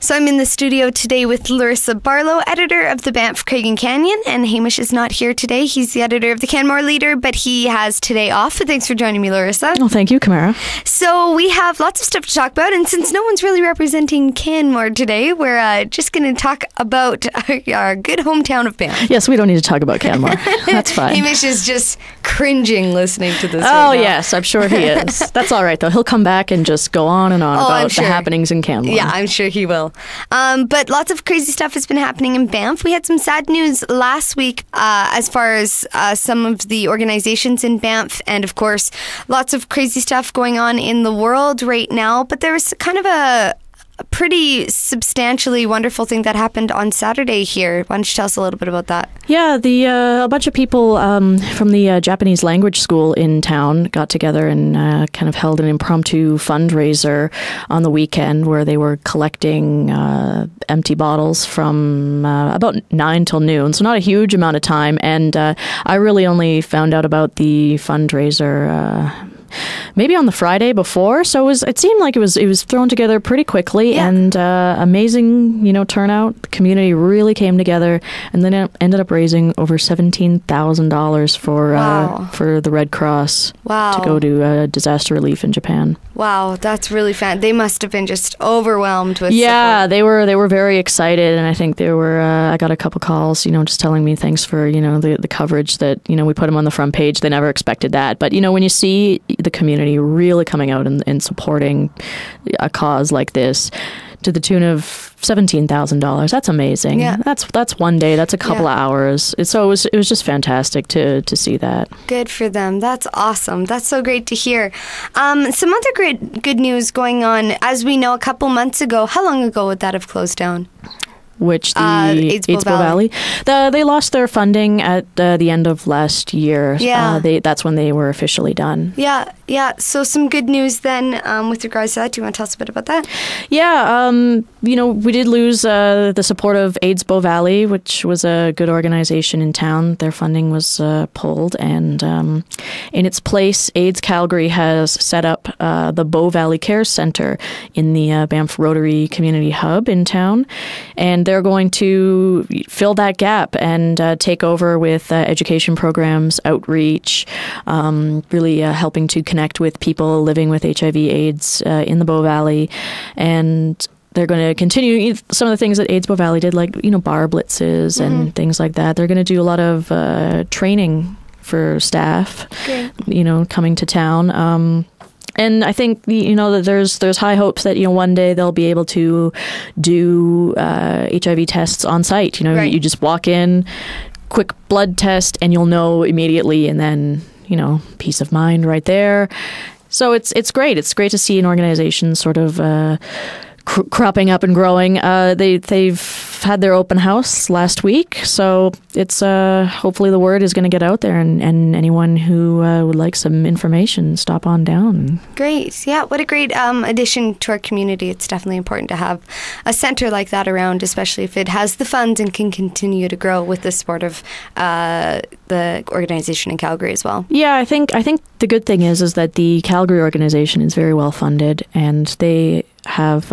So I'm in the studio today with Larissa Barlow, editor of the Banff Crag and Canyon, and Hamish is not here today. He's the editor of the Canmore Leader, but he has today off. But thanks for joining me, Larissa. Well, thank you, Camara. So we have lots of stuff to talk about, and since no one's really representing Canmore today, we're just going to talk about our good hometown of Banff. Yes, we don't need to talk about Canmore. That's fine. Hamish is just cringing listening to this. Oh, yes, I'm sure he is. That's all right, though. He'll come back and just go on and on about the happenings in Canmore. Yeah, I'm sure he will. But lots of crazy stuff has been happening in Banff. We had some sad news last week as far as some of the organizations in Banff, and of course, lots of crazy stuff going on in the world right now. But there was kind of a pretty substantially wonderful thing that happened on Saturday here. Why don't you tell us a little bit about that? Yeah, a bunch of people from the Japanese language school in town got together and kind of held an impromptu fundraiser on the weekend where they were collecting empty bottles from about 9 till noon, so not a huge amount of time. And I really only found out about the fundraiser maybe on the Friday before, so it seemed like it was thrown together pretty quickly. Yeah. And amazing, turnout. The community really came together, and then it ended up raising over $17,000 for the Red Cross to go to disaster relief in Japan. Wow, that's really fun. They must have been just overwhelmed with support. They were very excited, and I think they were. I got a couple calls, just telling me thanks for the coverage that we put them on the front page. They never expected that, but when you see the community really coming out and supporting a cause like this to the tune of $17,000, that's amazing. Yeah. That's one day. That's a couple of hours. So it was just fantastic to see that. Good for them. That's awesome. That's so great to hear. Some other good news going on. As we know, a couple months ago, how long ago would that have closed down? Which the AIDS Bow Valley. They lost their funding at the end of last year. Yeah. That's when they were officially done. Yeah. So some good news then with regards to that. Do you want to tell us a bit about that? Yeah. We did lose the support of AIDS Bow Valley, which was a good organization in town. Their funding was pulled, and in its place, AIDS Calgary has set up the Bow Valley Care Center in the Banff Rotary Community Hub in town, and they're going to fill that gap and take over with education programs, outreach, really helping to connect with people living with HIV/AIDS in the Bow Valley. And they're going to continue some of the things that AIDS Bow Valley did, like, bar blitzes and things like that. They're going to do a lot of training for staff, coming to town. And I think that there's high hopes that one day they'll be able to do HIV tests on site. Right. You just walk in, quick blood test, and you'll know immediately, and then peace of mind right there. So it's great. It's great to see an organization sort of cropping up and growing. They've had their open house last week, so it's hopefully the word is going to get out there, and anyone who would like some information, stop on down. Great. Yeah, what a great addition to our community. It's definitely important to have a center like that around, especially if it has the funds and can continue to grow with the support of the organization in Calgary as well. Yeah, I think the good thing is that the Calgary organization is very well funded, and they have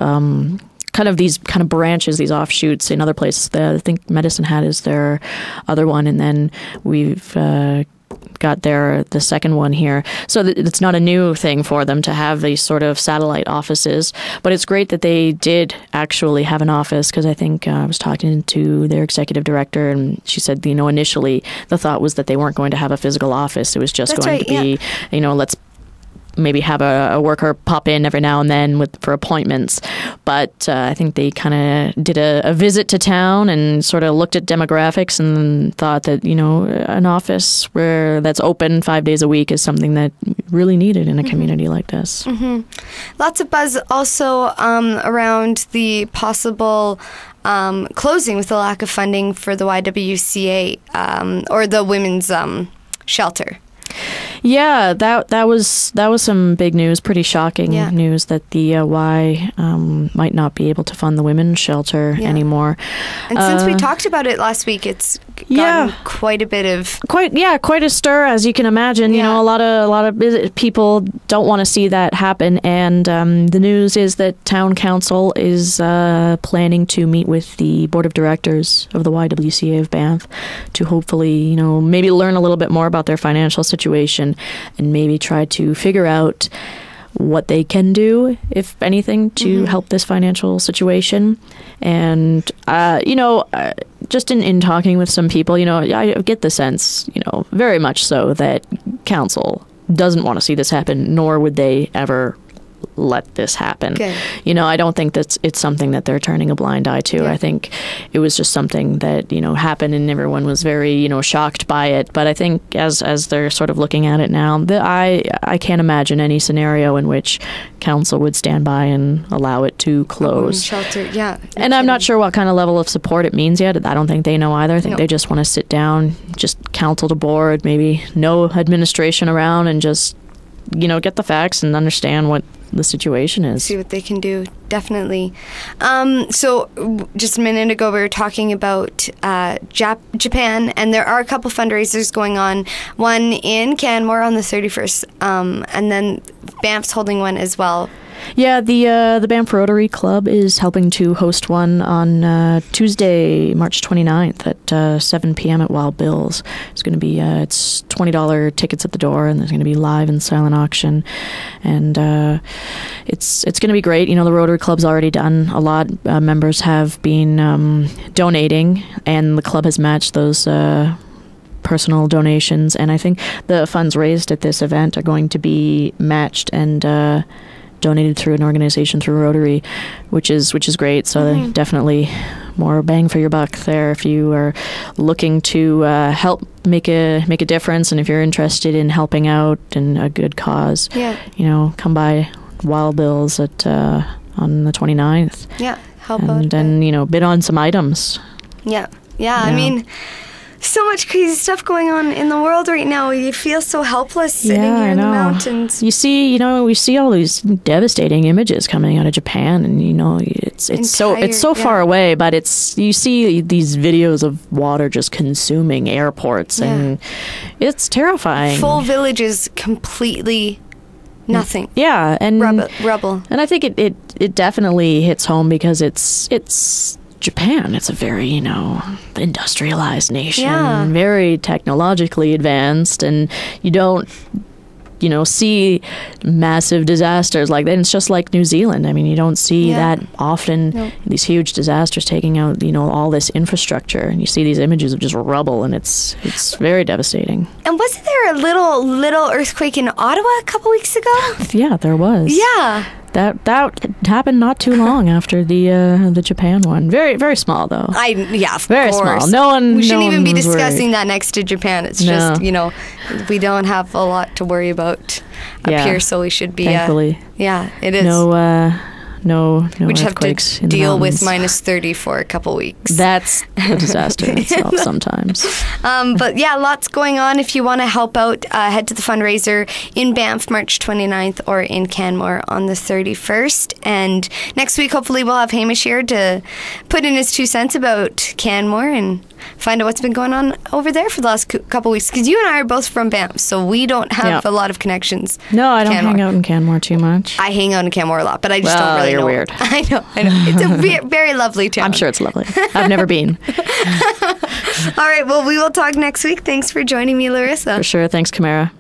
kind of these kind of branches, these offshoots in other places. I think Medicine Hat is their other one, and then we've got the second one here. So it's not a new thing for them to have these sort of satellite offices, but it's great that they did actually have an office, because I think I was talking to their executive director, and she said, initially the thought was that they weren't going to have a physical office. It was just to be, let's maybe have a worker pop in every now and then for appointments. But I think they kind of did a visit to town and sort of looked at demographics and thought that, an office that's open 5 days a week is something that really needed in a community like this. Mm-hmm. Lots of buzz also around the possible closing with the lack of funding for the YWCA or the women's shelter. Yeah, that was some big news, pretty shocking news that the Y might not be able to fund the women's shelter anymore. And since we talked about it last week, it's gotten quite a bit of quite a stir, as you can imagine. You know, a lot of people don't want to see that happen, and the news is that town council is planning to meet with the board of directors of the YWCA of Banff to hopefully, you know, maybe learn a little bit more about their financial situation and maybe try to figure out what they can do, if anything, to help this financial situation. And, just in talking with some people, you know, I get the sense, you know, very much so that council doesn't want to see this happen, nor would they ever let this happen. Good. You know, I don't think that it's something that they're turning a blind eye to. I think it was just something that, you know, happened and everyone was very, you know, shocked by it. But I think as they're sort of looking at it now, I can't imagine any scenario in which council would stand by and allow it to close. Shelter, and I'm not sure what kind of level of support it means yet. I don't think they know either. I think they just want to sit down, just council to board, maybe no administration around, and just, you know, get the facts and understand what the situation is. See what they can do, definitely. So just a minute ago we were talking about Japan, and there are a couple fundraisers going on. One in Canmore on the 31st, and then Banff's holding one as well. Yeah, the Banff Rotary Club is helping to host one on Tuesday, March 29th at 7 p.m. at Wild Bill's. It's going to be it's $20 tickets at the door, and there's going to be live and silent auction, and it's going to be great. You know, the Rotary Club's already done a lot. Members have been donating, and the club has matched those personal donations, and I think the funds raised at this event are going to be matched and donated through an organization through Rotary, which is great. So definitely more bang for your buck there if you are looking to help make a difference, and if you're interested in helping out in a good cause. You know, come by Wild Bill's at on the 29th. Help out, and then you know, bid on some items. I mean, so much crazy stuff going on in the world right now. You feel so helpless sitting here in the mountains. We see all these devastating images coming out of Japan, and you know, it's so far away, but you see these videos of water just consuming airports, and it's terrifying. Full villages completely nothing. Yeah, and rubble. And I think it definitely hits home because it's Japan. It's a very, you know, industrialized nation, very technologically advanced, and you don't, you know, see massive disasters like that. And it's just like New Zealand. I mean, you don't see that often, these huge disasters taking out, you know, all this infrastructure, and you see these images of just rubble, and it's very devastating. And wasn't there a little earthquake in Ottawa a couple weeks ago? Yeah, there was. Yeah. That happened not too long after the Japan one. Very, very small though. Of very course. Small. We shouldn't even be discussing that next to Japan. It's just, you know, we don't have a lot to worry about up here, so we should be. Thankfully, it is. No we just have earthquakes to deal with -30 for a couple weeks. That's a disaster in itself sometimes. But yeah, lots going on. If you want to help out, head to the fundraiser in Banff March 29th or in Canmore on the 31st. And next week, hopefully, we'll have Hamish here to put in his 2 cents about Canmore and find out what's been going on over there for the last couple weeks. Because you and I are both from Banff, so we don't have a lot of connections. No, I don't hang out in Canmore too much. I hang out in Canmore a lot, but I just don't really know. You're weird. I know. It's a very lovely town. I'm sure it's lovely. I've never been. All right, well, we will talk next week. Thanks for joining me, Larissa. For sure. Thanks, Kamara.